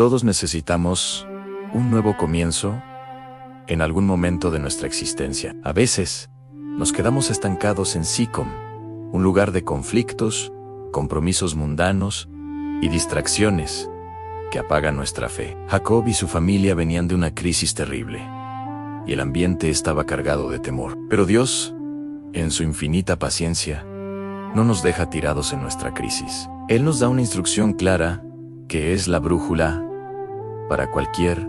Todos necesitamos un nuevo comienzo en algún momento de nuestra existencia. A veces, nos quedamos estancados en Sicom, un lugar de conflictos, compromisos mundanos y distracciones que apagan nuestra fe. Jacob y su familia venían de una crisis terrible, y el ambiente estaba cargado de temor. Pero Dios, en su infinita paciencia, no nos deja tirados en nuestra crisis. Él nos da una instrucción clara, que es la brújula para cualquier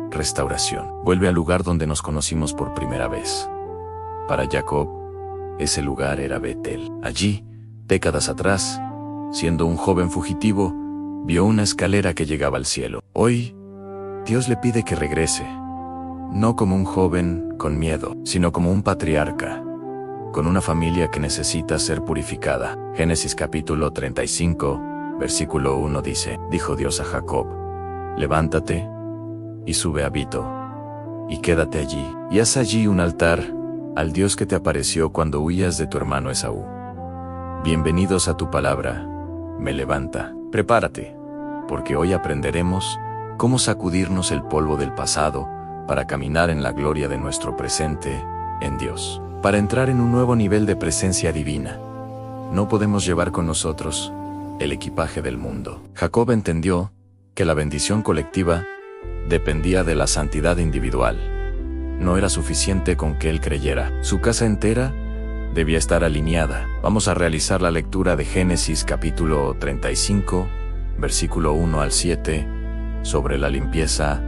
restauración. Vuelve al lugar donde nos conocimos por primera vez. Para Jacob, ese lugar era Betel. Allí, décadas atrás, siendo un joven fugitivo, vio una escalera que llegaba al cielo. Hoy, Dios le pide que regrese, no como un joven con miedo, sino como un patriarca, con una familia que necesita ser purificada. Génesis capítulo 35, versículo 1 dice: Dijo Dios a Jacob: levántate y sube a Bito, y quédate allí, y haz allí un altar al Dios que te apareció cuando huías de tu hermano Esaú. Bienvenidos a tu palabra, me levanta. Prepárate, porque hoy aprenderemos cómo sacudirnos el polvo del pasado para caminar en la gloria de nuestro presente en Dios. Para entrar en un nuevo nivel de presencia divina, no podemos llevar con nosotros el equipaje del mundo. Jacob entendió que la bendición colectiva dependía de la santidad individual. No era suficiente con que él creyera. Su casa entera debía estar alineada. Vamos a realizar la lectura de Génesis capítulo 35, versículo 1 al 7, sobre la limpieza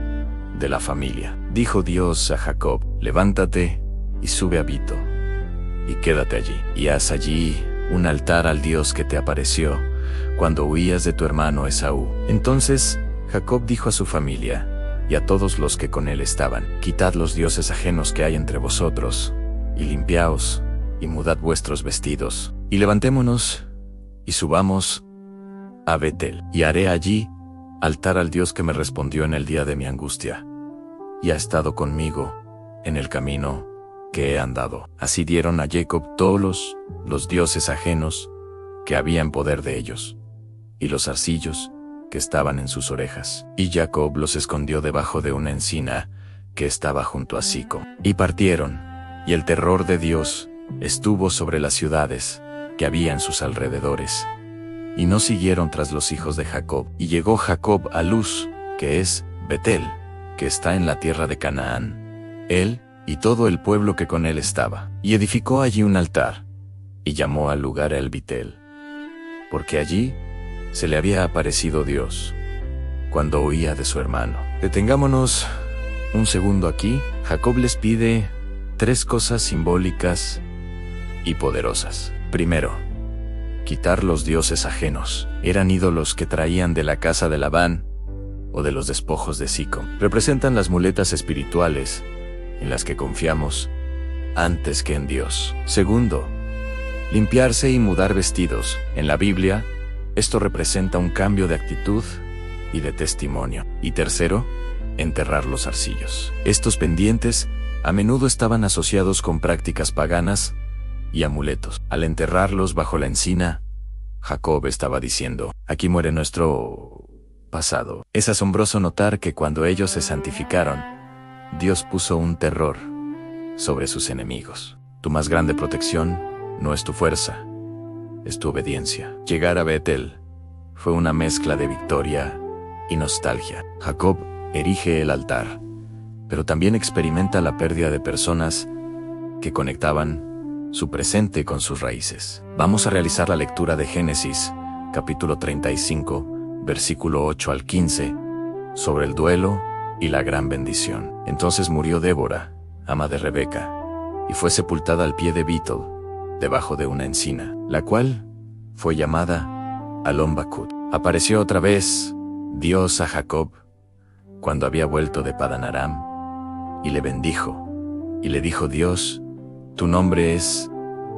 de la familia. Dijo Dios a Jacob: levántate y sube a Bito, y quédate allí, y haz allí un altar al Dios que te apareció cuando huías de tu hermano Esaú. Entonces Jacob dijo a su familia y a todos los que con él estaban: quitad los dioses ajenos que hay entre vosotros, y limpiaos, y mudad vuestros vestidos, y levantémonos, y subamos a Betel, y haré allí altar al Dios que me respondió en el día de mi angustia, y ha estado conmigo en el camino que he andado. Así dieron a Jacob todos los dioses ajenos que había en poder de ellos, y los zarcillos que estaban en sus orejas. Y Jacob los escondió debajo de una encina que estaba junto a Sico. Y partieron, y el terror de Dios estuvo sobre las ciudades que había en sus alrededores, y no siguieron tras los hijos de Jacob. Y llegó Jacob a Luz, que es Betel, que está en la tierra de Canaán, él y todo el pueblo que con él estaba, y edificó allí un altar, y llamó al lugar El Betel, porque allí se le había aparecido Dios cuando huía de su hermano. Detengámonos un segundo aquí. Jacob les pide 3 cosas simbólicas y poderosas. Primero, quitar los dioses ajenos. Eran ídolos que traían de la casa de Labán o de los despojos de Sico. Representan las muletas espirituales en las que confiamos antes que en Dios. Segundo, limpiarse y mudar vestidos. En la Biblia, esto representa un cambio de actitud y de testimonio. Y tercero, enterrar los zarcillos. Estos pendientes a menudo estaban asociados con prácticas paganas y amuletos. Al enterrarlos bajo la encina, Jacob estaba diciendo: aquí muere nuestro pasado. Es asombroso notar que cuando ellos se santificaron, Dios puso un terror sobre sus enemigos. Tu más grande protección no es tu fuerza, es tu obediencia. Llegar a Betel fue una mezcla de victoria y nostalgia. Jacob erige el altar, pero también experimenta la pérdida de personas que conectaban su presente con sus raíces. Vamos a realizar la lectura de Génesis, capítulo 35, versículo 8 al 15, sobre el duelo y la gran bendición. Entonces murió Débora, ama de Rebeca, y fue sepultada al pie de Bito, debajo de una encina, la cual fue llamada Alon Bakut. Apareció otra vez Dios a Jacob cuando había vuelto de Padan Aram, y le bendijo. Y le dijo Dios: tu nombre es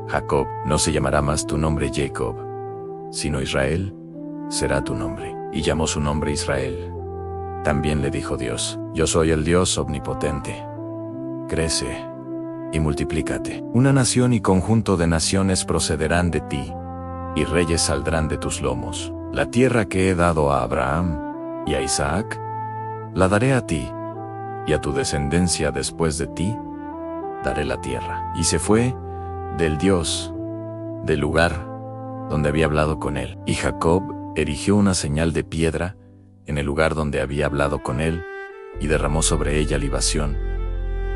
Jacob, no se llamará más tu nombre Jacob, sino Israel será tu nombre. Y llamó su nombre Israel. También le dijo Dios: yo soy el Dios omnipotente. Crece y multiplícate. Una nación y conjunto de naciones procederán de ti, y reyes saldrán de tus lomos. La tierra que he dado a Abraham y a Isaac, la daré a ti, y a tu descendencia después de ti, daré la tierra. Y se fue del Dios, del lugar donde había hablado con él. Y Jacob erigió una señal de piedra en el lugar donde había hablado con él, y derramó sobre ella libación,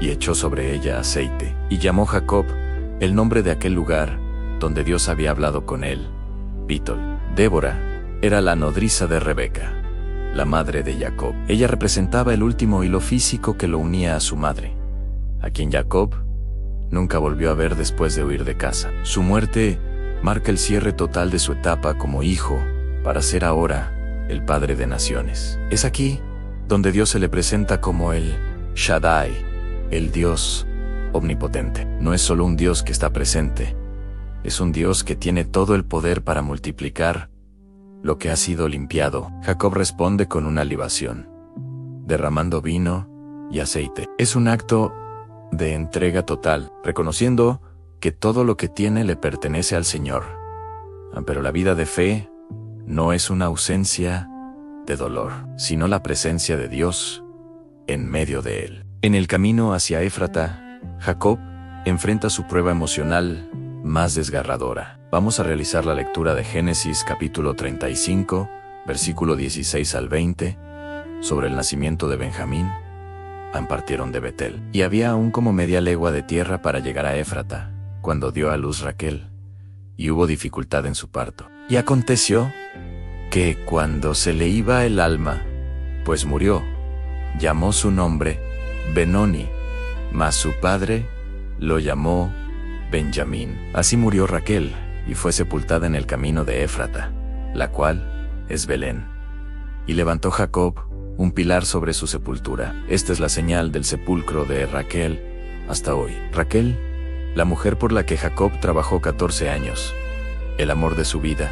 y echó sobre ella aceite. Y llamó Jacob el nombre de aquel lugar donde Dios había hablado con él, Bitol. Débora era la nodriza de Rebeca, la madre de Jacob. Ella representaba el último hilo físico que lo unía a su madre, a quien Jacob nunca volvió a ver después de huir de casa. Su muerte marca el cierre total de su etapa como hijo, para ser ahora el padre de naciones. Es aquí donde Dios se le presenta como el Shaddai, el Dios omnipotente. No es solo un Dios que está presente, es un Dios que tiene todo el poder para multiplicar lo que ha sido limpiado. Jacob responde con una libación, derramando vino y aceite. Es un acto de entrega total, reconociendo que todo lo que tiene le pertenece al Señor. Pero la vida de fe no es una ausencia de dolor, sino la presencia de Dios en medio de él. En el camino hacia Éfrata, Jacob enfrenta su prueba emocional más desgarradora. Vamos a realizar la lectura de Génesis capítulo 35, versículo 16 al 20, sobre el nacimiento de Benjamín. Partieron de Betel, y había aún como media legua de tierra para llegar a Éfrata, cuando dio a luz Raquel, y hubo dificultad en su parto. Y aconteció que cuando se le iba el alma, pues murió, llamó su nombre Benoni, mas su padre lo llamó Benjamín. Así murió Raquel, y fue sepultada en el camino de Éfrata, la cual es Belén. Y levantó Jacob un pilar sobre su sepultura. Esta es la señal del sepulcro de Raquel hasta hoy. Raquel, la mujer por la que Jacob trabajó 14 años, el amor de su vida,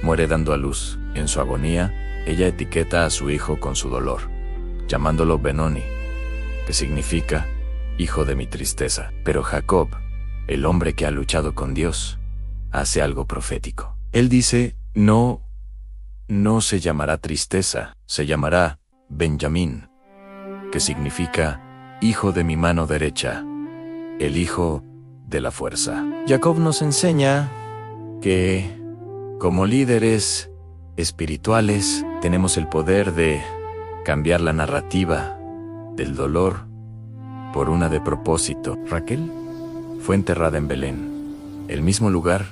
muere dando a luz. En su agonía, ella etiqueta a su hijo con su dolor, llamándolo Benoni, que significa hijo de mi tristeza. Pero Jacob, el hombre que ha luchado con Dios, hace algo profético. Él dice, no se llamará tristeza, se llamará Benjamín, que significa hijo de mi mano derecha, el hijo de la fuerza. Jacob nos enseña que, como líderes espirituales, tenemos el poder de cambiar la narrativa del dolor por una de propósito. Raquel fue enterrada en Belén, el mismo lugar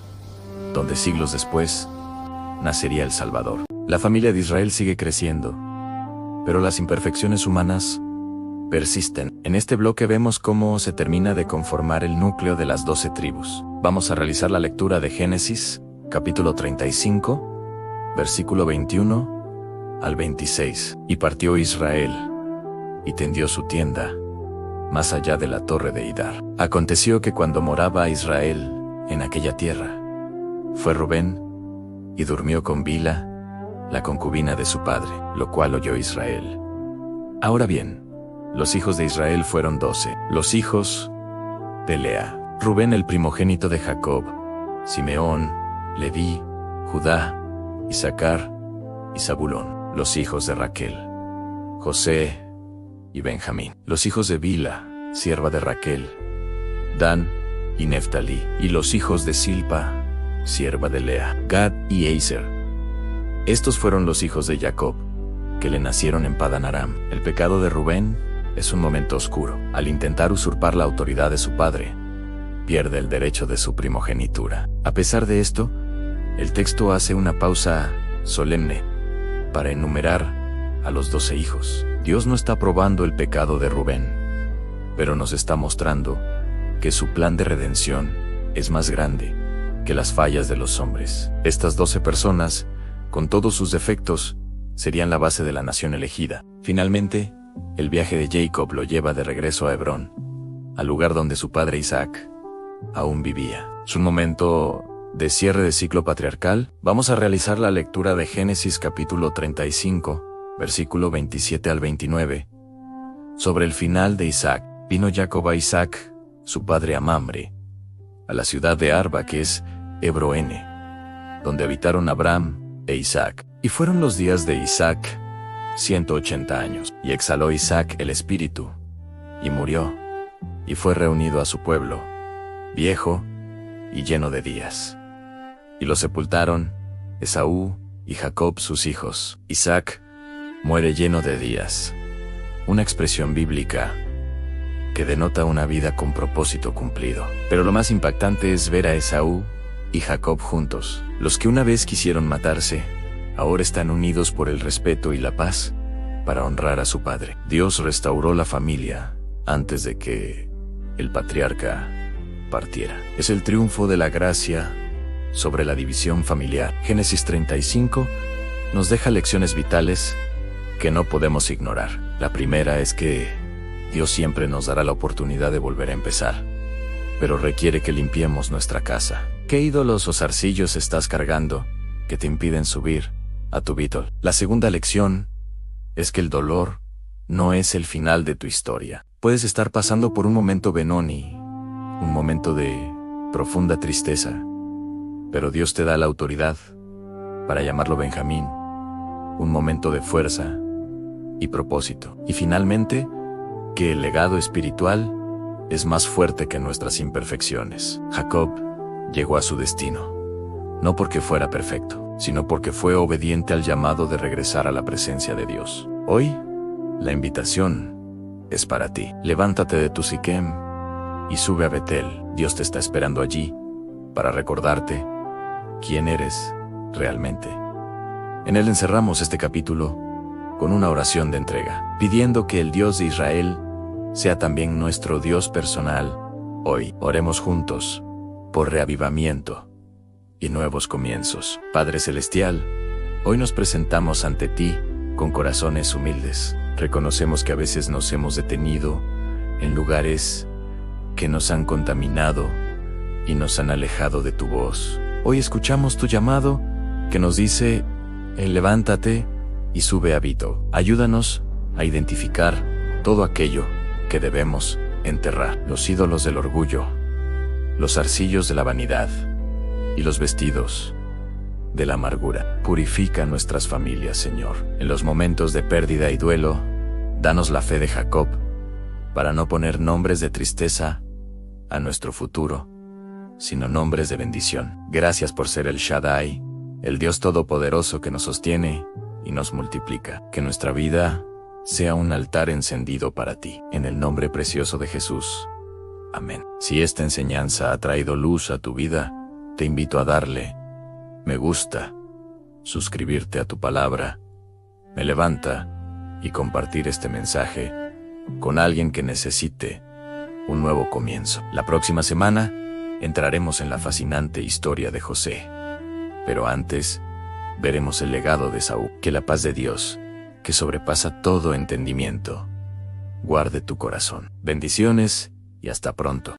donde siglos después nacería el Salvador. La familia de Israel sigue creciendo, pero las imperfecciones humanas persisten. En este bloque vemos cómo se termina de conformar el núcleo de las 12 tribus. Vamos a realizar la lectura de Génesis, capítulo 35, versículo 21 al 26. Y partió Israel, y tendió su tienda más allá de la torre de Idar. Aconteció que cuando moraba Israel en aquella tierra, fue Rubén, y durmió con Bila, la concubina de su padre, lo cual oyó Israel. Ahora bien, los hijos de Israel fueron 12, los hijos de Lea: Rubén el primogénito de Jacob, Simeón, Leví, Judá, Isaacar y Zabulón. Los hijos de Raquel: José y Benjamín. Los hijos de Bila, sierva de Raquel: Dan y Neftalí. Y los hijos de Silpa, sierva de Lea: Gad y Aser. Estos fueron los hijos de Jacob, que le nacieron en Padan Aram. El pecado de Rubén es un momento oscuro. Al intentar usurpar la autoridad de su padre, pierde el derecho de su primogenitura. A pesar de esto, el texto hace una pausa solemne para enumerar a los 12 hijos. Dios no está probando el pecado de Rubén, pero nos está mostrando que su plan de redención es más grande que las fallas de los hombres. Estas 12 personas, con todos sus defectos, serían la base de la nación elegida. Finalmente, el viaje de Jacob lo lleva de regreso a Hebrón, al lugar donde su padre Isaac aún vivía. Es un momento de cierre de ciclo patriarcal. Vamos a realizar la lectura de Génesis capítulo 35, versículo 27 al 29. Sobre el final de Isaac. Vino Jacob a Isaac, su padre, a Mamre, a la ciudad de Arba, que es Hebroene, donde habitaron Abraham e Isaac. Y fueron los días de Isaac 180 años. Y exhaló Isaac el espíritu, y murió, y fue reunido a su pueblo, viejo y lleno de días. Y lo sepultaron Esaú y Jacob sus hijos. Isaac muere lleno de días, una expresión bíblica que denota una vida con propósito cumplido. Pero lo más impactante es ver a Esaú y Jacob juntos. Los que una vez quisieron matarse, ahora están unidos por el respeto y la paz para honrar a su padre. Dios restauró la familia antes de que el patriarca partiera. Es el triunfo de la gracia sobre la división familiar. Génesis 35 nos deja lecciones vitales que no podemos ignorar. La primera es que Dios siempre nos dará la oportunidad de volver a empezar, pero requiere que limpiemos nuestra casa. ¿Qué ídolos o zarcillos estás cargando que te impiden subir a tu Beetle? La segunda lección es que el dolor no es el final de tu historia. Puedes estar pasando por un momento Benoni, un momento de profunda tristeza, pero Dios te da la autoridad para llamarlo Benjamín, un momento de fuerza y propósito. Y finalmente, que el legado espiritual es más fuerte que nuestras imperfecciones. Jacob llegó a su destino, no porque fuera perfecto, sino porque fue obediente al llamado de regresar a la presencia de Dios. Hoy, la invitación es para ti. Levántate de tu Siquem y sube a Betel. Dios te está esperando allí para recordarte quién eres realmente. En él encerramos este capítulo con una oración de entrega, pidiendo que el Dios de Israel sea también nuestro Dios personal. Hoy oremos juntos por reavivamiento y nuevos comienzos. Padre Celestial, hoy nos presentamos ante ti con corazones humildes. Reconocemos que a veces nos hemos detenido en lugares que nos han contaminado y nos han alejado de tu voz. Hoy escuchamos tu llamado que nos dice: levántate y sube a Beetle. Ayúdanos a identificar todo aquello que debemos enterrar: los ídolos del orgullo, los zarcillos de la vanidad y los vestidos de la amargura. Purifica nuestras familias, Señor. En los momentos de pérdida y duelo, danos la fe de Jacob para no poner nombres de tristeza a nuestro futuro, sino nombres de bendición. Gracias por ser el Shaddai, el Dios todopoderoso que nos sostiene y nos multiplica. Que nuestra vida sea un altar encendido para ti. En el nombre precioso de Jesús. Amén. Si esta enseñanza ha traído luz a tu vida, te invito a darle me gusta, suscribirte a tu palabra, me levanta y compartir este mensaje con alguien que necesite un nuevo comienzo. La próxima semana entraremos en la fascinante historia de José. Pero antes, veremos el legado de Esaú. Que la paz de Dios, que sobrepasa todo entendimiento, guarde tu corazón. Bendiciones y hasta pronto.